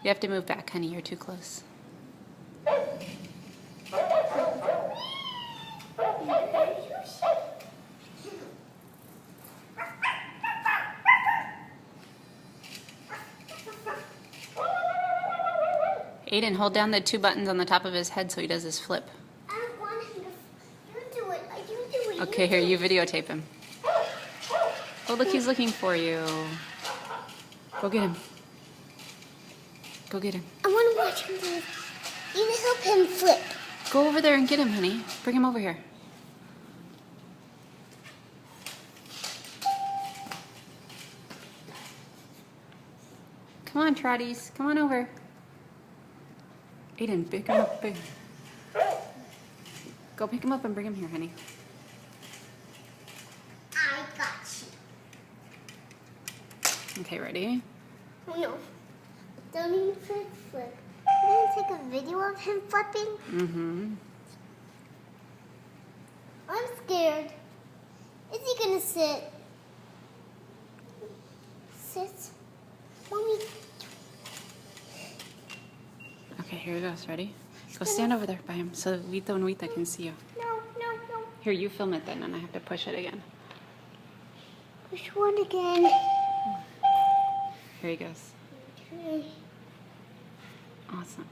You have to move back, honey. You're too close. Aiden, hold down the 2 buttons on the top of his head so he does his flip. I don't want him to. You do it. You do it. Okay, here, you videotape him. Oh, look, he's looking for you. Go get him. Go get him. I want to watch him do it. You help him flip. Go over there and get him, honey. Bring him over here. Come on, Trotties. Come on over. Aiden, pick him up. Go pick him up and bring him here, honey. I got you. Okay, ready? Oh, no. Don't even flip. Can I take a video of him flipping? Mm-hmm. I'm scared. Is he gonna sit? Sit. Mommy. Okay, here he goes. Ready? Go stand over there by him so Vito and Vita can see you. No. Here, you film it then, and I have to push it again. Push one again. Here he goes. Okay. Awesome.